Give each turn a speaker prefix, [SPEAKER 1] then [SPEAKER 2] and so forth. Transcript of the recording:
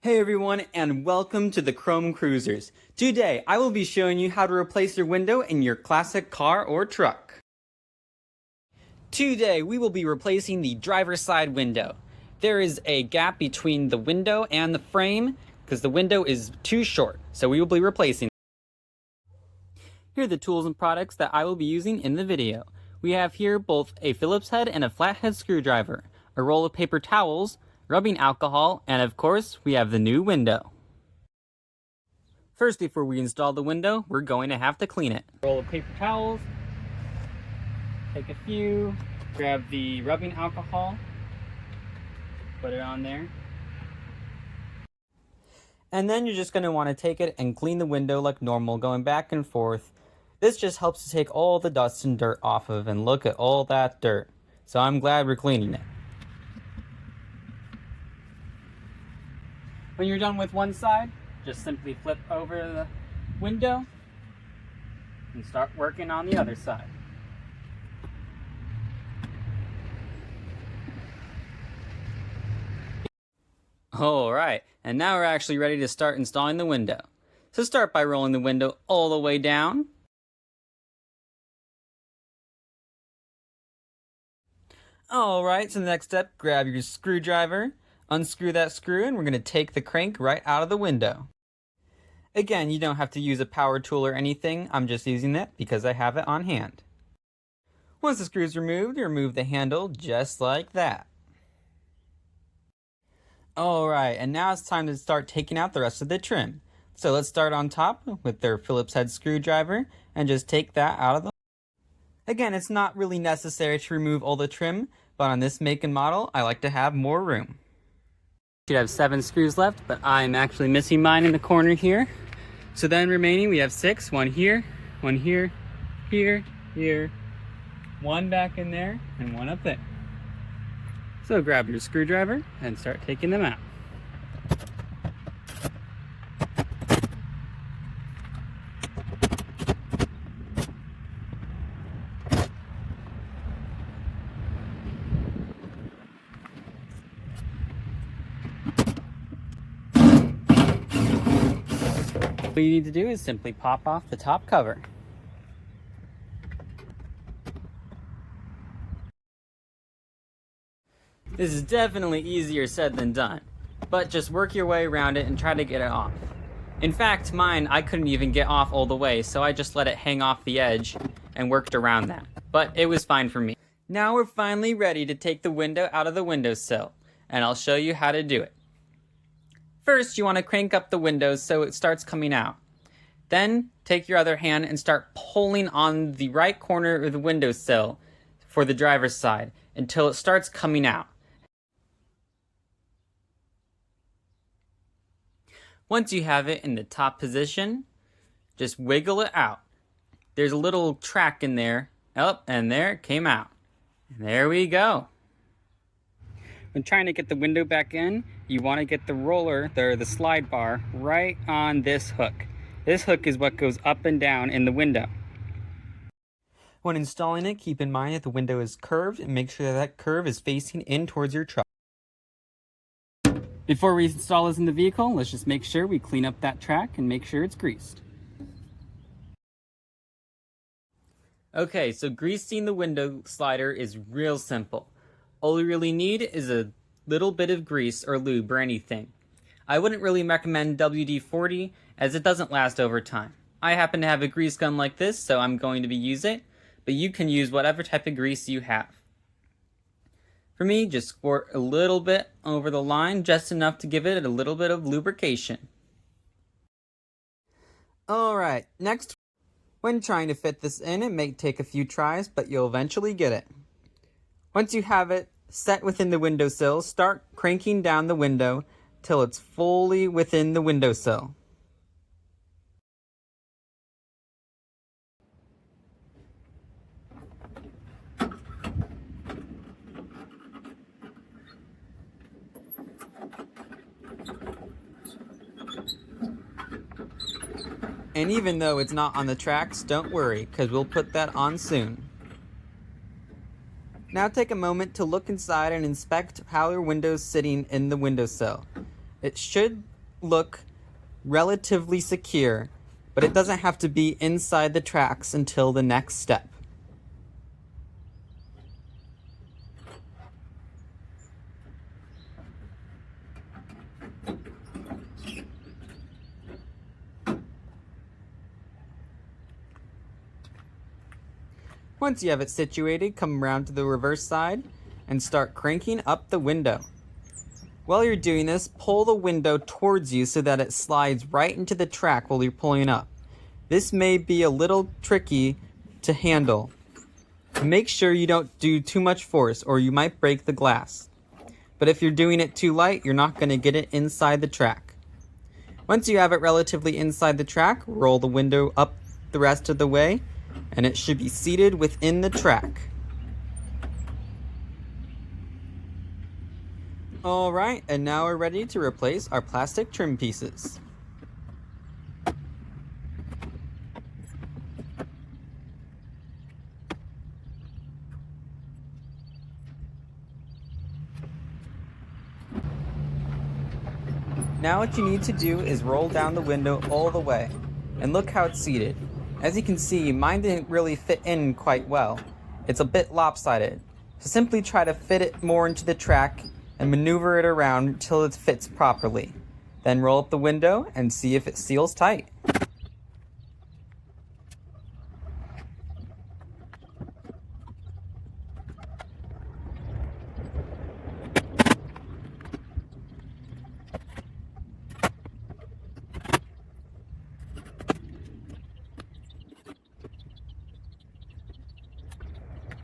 [SPEAKER 1] Hey everyone, and welcome to the Chrome Cruisers. Today, I will be showing you how to replace your window in your classic car or truck. Today, we will be replacing the driver's side window. There is a gap between the window and the frame because the window is too short, so we will be replacing it. Here are the tools and products that I will be using in the video. We have here both a Phillips head and a flathead screwdriver, a roll of paper towels, rubbing alcohol, and of course, we have the new window. First, before we install the window, we're going to have to clean it. Roll of paper towels, take a few, grab the rubbing alcohol, put it on there. And then you're just going to want to take it and clean the window like normal, going back and forth. This just helps to take all the dust and dirt off of, and look at all that dirt. So I'm glad we're cleaning it. When you're done with one side, just simply flip over the window and start working on the other side. Alright, and now we're actually ready to start installing the window. So start by rolling the window all the way down. Alright, so the next step, grab your screwdriver. Unscrew that screw and we're going to take the crank right out of the window. Again, you don't have to use a power tool or anything. I'm just using that because I have it on hand. Once the screw is removed, you remove the handle just like that. Alright, and now it's time to start taking out the rest of the trim. So let's start on top with their Phillips head screwdriver and just take that out of the... Again, it's not really necessary to remove all the trim, but on this make and model, I like to have more room. Should have 7 screws left, but I'm actually missing mine in the corner here. So then remaining we have 6, one here, here, here, one back in there, and one up there. So grab your screwdriver and start taking them out. What you need to do is simply pop off the top cover. This is definitely easier said than done, but just work your way around it and try to get it off. In fact, mine, I couldn't even get off all the way, so I just let it hang off the edge and worked around that, but it was fine for me. Now we're finally ready to take the window out of the windowsill, and I'll show you how to do it. First, you want to crank up the window so it starts coming out. Then, take your other hand and start pulling on the right corner of the windowsill for the driver's side until it starts coming out. Once you have it in the top position, just wiggle it out. There's a little track in there. Oh, and there it came out. And there we go. When trying to get the window back in, you want to get the roller, the slide bar, right on this hook. This hook is what goes up and down in the window. When installing it, keep in mind that the window is curved and make sure that curve is facing in towards your truck. Before we install this in the vehicle, let's just make sure we clean up that track and make sure it's greased. Okay, so greasing the window slider is real simple. All you really need is a little bit of grease or lube or anything. I wouldn't really recommend WD-40 as it doesn't last over time. I happen to have a grease gun like this, so I'm going to use it, but you can use whatever type of grease you have. For me, just squirt a little bit over the line, just enough to give it a little bit of lubrication. Alright, next, when trying to fit this in, it may take a few tries, but you'll eventually get it. Once you have it set within the windowsill, start cranking down the window till it's fully within the windowsill. And even though it's not on the tracks, don't worry, because we'll put that on soon. Now take a moment to look inside and inspect how your window's sitting in the windowsill. It should look relatively secure, but it doesn't have to be inside the tracks until the next step. Once you have it situated, come around to the reverse side and start cranking up the window. While you're doing this, pull the window towards you so that it slides right into the track while you're pulling up. This may be a little tricky to handle. Make sure you don't do too much force or you might break the glass. But if you're doing it too light, you're not going to get it inside the track. Once you have it relatively inside the track, roll the window up the rest of the way, and it should be seated within the track. Alright, and now we're ready to replace our plastic trim pieces. Now what you need to do is roll down the window all the way, and look how it's seated. As you can see, mine didn't really fit in quite well. It's a bit lopsided, so simply try to fit it more into the track and maneuver it around until it fits properly. Then roll up the window and see if it seals tight.